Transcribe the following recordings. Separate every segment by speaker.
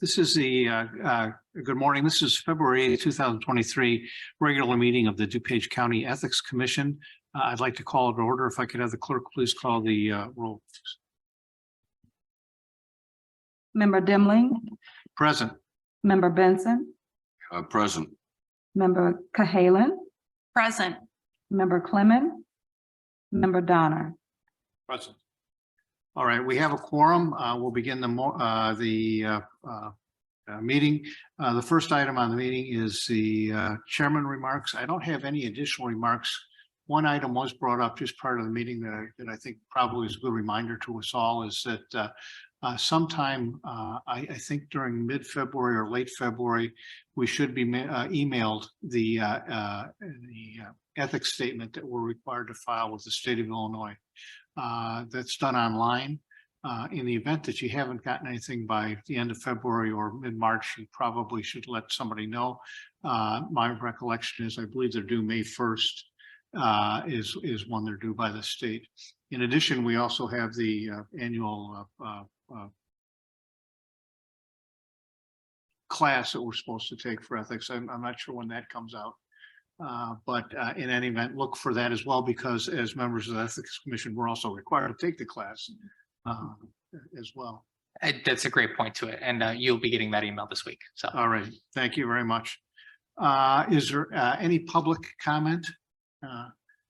Speaker 1: This is the good morning. This is February 2023 regular meeting of the DuPage County Ethics Commission. I'd like to call it to order. If I could have the clerk please call the roll.
Speaker 2: Member Dimling,
Speaker 1: Present.
Speaker 2: Member Benson,
Speaker 3: Present.
Speaker 2: Member Cahalan,
Speaker 4: Present.
Speaker 2: Member Clement, Member Donner.
Speaker 1: Present. All right, we have a quorum. We'll begin the meeting. The first item on the meeting is the chairman remarks. I don't have any additional remarks. One item was brought up just part of the meeting that I think probably is a good reminder to us all is that sometime I think during mid-February or late February, we should be emailed the ethics statement that we're required to file with the state of Illinois. That's done online. In the event that you haven't gotten anything by the end of February or mid-March, you probably should let somebody know. My recollection is I believe they're due May 1st is when they're due by the state. In addition, we also have the annual class that we're supposed to take for ethics. I'm not sure when that comes out. But in any event, look for that as well, because as members of the Ethics Commission, we're also required to take the class as well.
Speaker 5: That's a great point to it. And you'll be getting that email this week. So,
Speaker 1: all right. Thank you very much. Is there any public comment?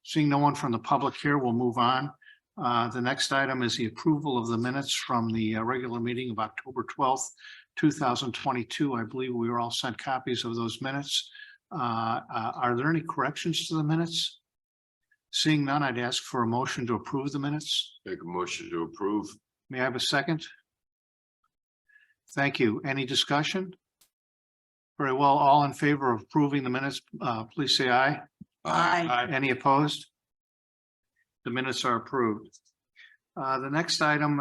Speaker 1: Seeing no one from the public here, we'll move on. The next item is the approval of the minutes from the regular meeting of October 12th, 2022. I believe we were all sent copies of those minutes. Are there any corrections to the minutes? Seeing none, I'd ask for a motion to approve the minutes.
Speaker 3: Make a motion to approve.
Speaker 1: May I have a second? Thank you. Any discussion? Very well. All in favor of approving the minutes, please say aye.
Speaker 4: Aye.
Speaker 1: Any opposed? The minutes are approved. The next item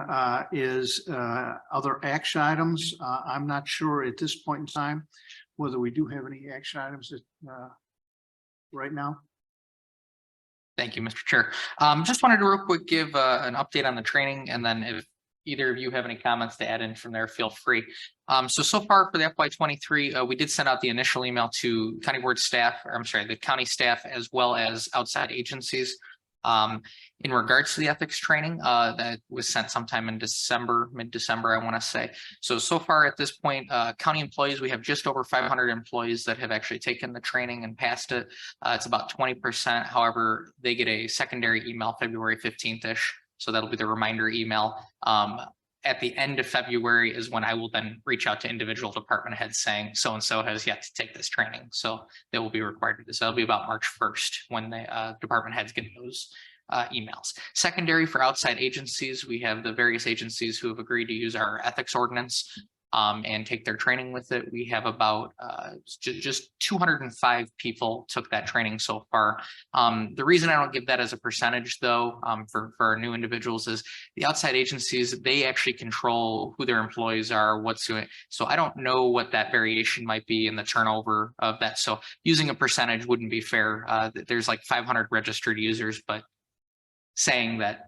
Speaker 1: is other action items. I'm not sure at this point in time whether we do have any action items that, right now.
Speaker 5: thank you, Mr. Chair. Just wanted to real quick give an update on the training, and then if either of you have any comments to add in from there, feel free. So far for the FY23, we did send out the initial email to county board staff, or I'm sorry, the county staff, as well as outside agencies. In regards to the ethics training that was sent sometime in December, mid-December, I want to say. So far at this point, county employees, we have just over 500 employees that have actually taken the training and passed it. It's about 20%. However, they get a secondary email February 15th-ish. So that'll be the reminder email. At the end of February is when I will then reach out to individual department heads saying so-and-so has yet to take this training. So they will be required to do this. That'll be about March 1st when the department heads get those emails. Secondary for outside agencies, we have the various agencies who have agreed to use our ethics ordinance and take their training with it. We have about just 205 people took that training so far. The reason I don't give that as a percentage though, for our new individuals, is the outside agencies, they actually control who their employees are, what's doing. So I don't know what that variation might be in the turnover of that. So using a percentage wouldn't be fair. There's like 500 registered users, but saying that,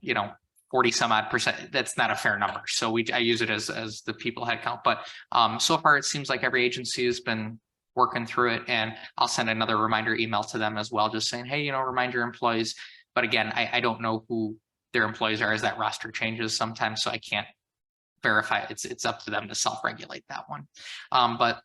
Speaker 5: 40 some odd percent, that's not a fair number. So I use it as the people head count. But so far it seems like every agency has been working through it, and I'll send another reminder email to them as well, just saying, hey, remind your employees. But again, I don't know who their employees are as that roster changes sometimes, so I can't verify it. It's up to them to self-regulate that one. But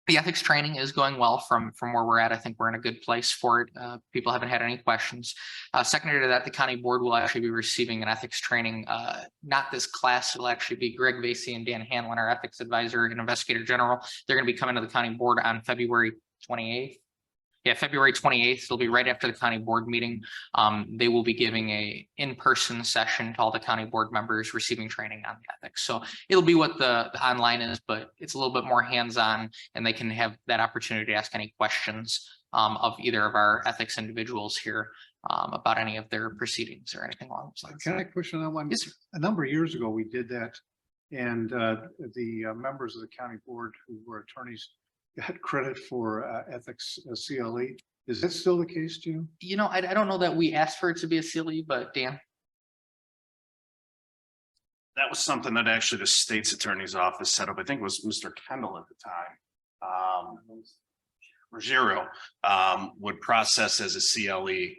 Speaker 5: the ethics training is going well from where we're at. I think we're in a good place for it. People haven't had any questions. Secondary to that, the county board will actually be receiving an ethics training. Not this class, it'll actually be Greg Vasey and Dan Hanlon, our ethics advisor and investigator general. They're going to be coming to the county board on February 28th. Yeah, February 28th. It'll be right after the county board meeting. They will be giving a in-person session to all the county board members receiving training on the ethics. So it'll be what the online is, but it's a little bit more hands-on, and they can have that opportunity to ask any questions of either of our ethics individuals here about any of their proceedings or anything along those lines.
Speaker 1: Can I push on that one?
Speaker 5: Yes, sir.
Speaker 1: A number of years ago, we did that, and the members of the county board who were attorneys got credit for ethics CLE. Is that still the case, Jim?
Speaker 5: I don't know that we asked for it to be a CLE, but Dan.
Speaker 6: That was something that actually the state's attorney's office set up. I think it was Mr. Kendall at the time. Ruggiero, would process as a CLE.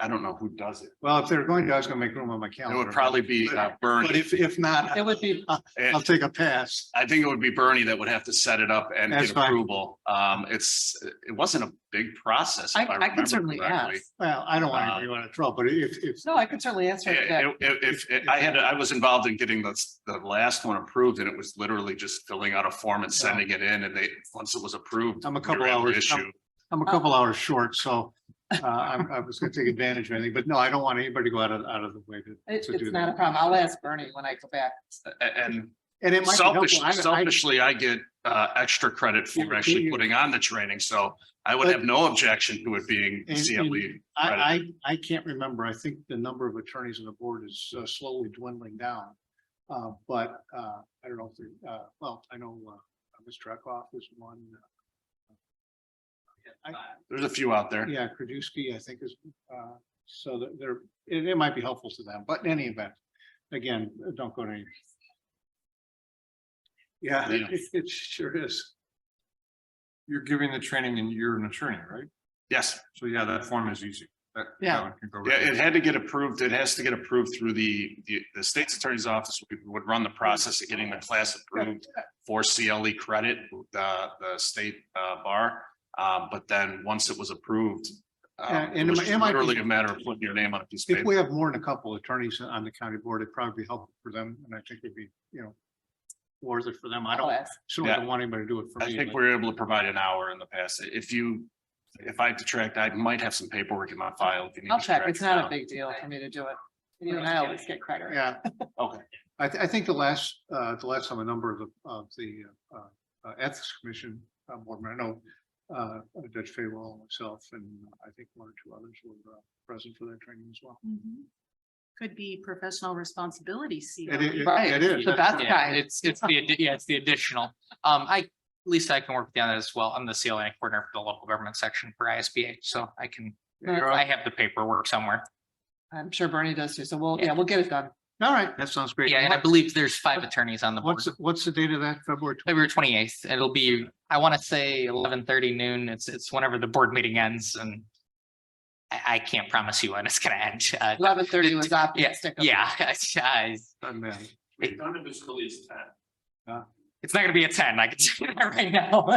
Speaker 6: I don't know who does it.
Speaker 1: Well, if they're going to, I was gonna make room on my
Speaker 6: It
Speaker 1: calendar.
Speaker 6: would probably be
Speaker 1: But
Speaker 6: Bernie.
Speaker 1: if not,
Speaker 2: It would be,
Speaker 1: I'll take a pass.
Speaker 6: I think it would be Bernie that would have to set it up and
Speaker 1: That's
Speaker 6: get
Speaker 1: fine.
Speaker 6: approval. It wasn't a big process. if
Speaker 7: I
Speaker 6: remember
Speaker 7: can certainly
Speaker 6: correctly.
Speaker 7: ask.
Speaker 1: Well, I don't want anyone in trouble, but if,
Speaker 7: No, I can certainly answer that.
Speaker 6: If I was involved in getting the last one approved, and it was literally just filling out a form and sending it in, and once it was approved.
Speaker 1: I'm a couple
Speaker 6: we were able to
Speaker 1: hours-
Speaker 6: issue.
Speaker 1: I'm a couple hours short, so I was gonna take advantage of anything, but no, I don't want anybody to go out of the way to
Speaker 7: It's
Speaker 1: do
Speaker 7: not a
Speaker 1: that.
Speaker 7: problem. I'll ask Bernie when I go back.
Speaker 6: And
Speaker 1: And it might be helpful.
Speaker 6: selfishly, I get extra credit for
Speaker 1: Yeah,
Speaker 6: actually
Speaker 1: you-
Speaker 6: putting on the training, so I would
Speaker 1: But-
Speaker 6: have no objection to it being
Speaker 1: And-
Speaker 6: CLE.
Speaker 1: I can't remember. I think the number of attorneys on the board is slowly dwindling down. But I don't know if they're, well, I know Mr. Eckhoff is one.
Speaker 6: There's a few out there.
Speaker 1: Yeah, Krajewski, I think is, so that it might be helpful to them, but in any event, again, don't go to any. Yeah,
Speaker 6: Yeah.
Speaker 1: it sure is.
Speaker 8: You're giving the training and you're an attorney, right?
Speaker 6: Yes,
Speaker 8: So yeah, that form is easy.
Speaker 7: Yeah.
Speaker 8: One can go
Speaker 6: yeah,
Speaker 8: right
Speaker 6: it had to get approved. It has to get approved through the state's attorney's office would run the process of getting the class approved for CLE credit, the state bar. But then once it was approved,
Speaker 1: And
Speaker 6: it was
Speaker 1: it might be-
Speaker 6: literally a matter of putting your name on a piece of
Speaker 1: If
Speaker 6: paper.
Speaker 1: we have more than a couple attorneys on the county board, it'd probably be helpful for them, and I think it'd be, worth it for them. I
Speaker 7: I'll
Speaker 1: don't,
Speaker 7: ask.
Speaker 1: certainly
Speaker 6: Yeah.
Speaker 1: don't want anybody to do it for
Speaker 6: I
Speaker 1: me.
Speaker 6: think
Speaker 1: but-
Speaker 6: we were able to provide an hour in the past. If I detract, I might have some paperwork in my file. If you need
Speaker 7: I'll
Speaker 6: to
Speaker 7: check.
Speaker 6: track
Speaker 7: It's
Speaker 6: it
Speaker 7: not a
Speaker 6: down.
Speaker 7: big deal for me to do it. You and I always get credit.
Speaker 1: Yeah,
Speaker 6: Okay.
Speaker 1: I think the last time a number of the ethics commission board member, I know Judge Faywell, myself, and I think one or two others were present for that training as well.
Speaker 4: Could be professional responsibility.
Speaker 7: Right.
Speaker 1: It is.
Speaker 7: The best
Speaker 5: Yeah,
Speaker 7: kind.
Speaker 5: it's the additional. At least I can work with you on that as well. I'm the CLA coordinator for the local government section for ISBA, so I have the paperwork somewhere.
Speaker 7: I'm sure Bernie does too. So we'll get it done.
Speaker 1: All right, that sounds great.
Speaker 5: Yeah, and I believe there's 5 attorneys on the board.
Speaker 1: What's the date of that, February?
Speaker 5: February 28th. It'll be, I want to say 11:30 noon. It's whenever the board meeting ends, and I can't promise you when it's gonna end.
Speaker 7: 11:30 was optimistic.
Speaker 5: Yeah, it's not gonna be a 10. I can tell you that right now.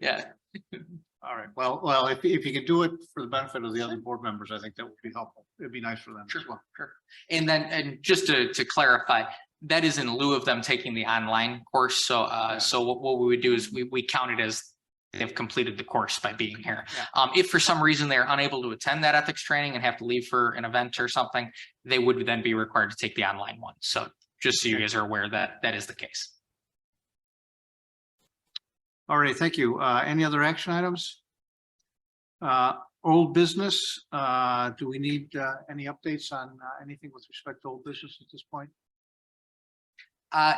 Speaker 5: Yeah.
Speaker 1: All right, well, if you could do it for the benefit of the other board members, I think that would be helpful. It'd be nice for them as well.
Speaker 5: Sure. And then, and just to clarify, that is in lieu of them taking the online course. So, so what we would do is we count it as they've completed the course by being here. If for some reason they're unable to attend that ethics training and have to leave for an event or something, they would then be required to take the online one. So just so you guys are aware that that is the case.
Speaker 1: All right, thank you. Any other action items? Old business, do we need any updates on anything with respect to old business at this point?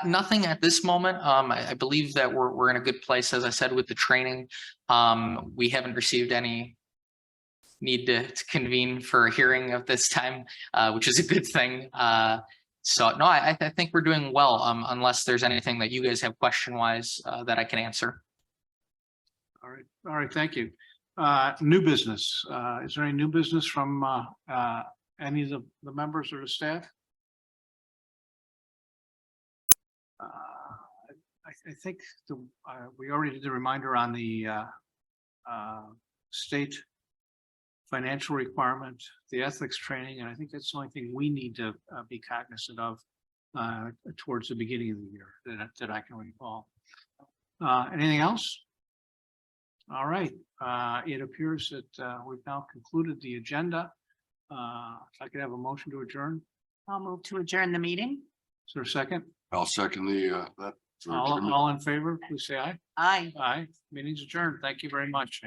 Speaker 5: Nothing at this moment. I believe that we're in a good place, as I said, with the training. We haven't received any need to convene for a hearing of this time, which is a good thing. So no, I think we're doing well, unless there's anything that you guys have question wise that I can answer.
Speaker 1: All right, thank you. New business, is there any new business from any of the members or the staff? I think we already did the reminder on the state financial requirement, the ethics training, and I think that's the only thing we need to be cognizant of towards the beginning of the year that I can recall. Anything else? All right, it appears that we've now concluded the agenda. If I could have a motion to adjourn,
Speaker 4: I'll move to adjourn the meeting.
Speaker 1: is there a second?
Speaker 3: I'll second that.
Speaker 1: All in favor, please say aye.
Speaker 4: Aye.
Speaker 1: Aye, meeting's adjourned. Thank you very much.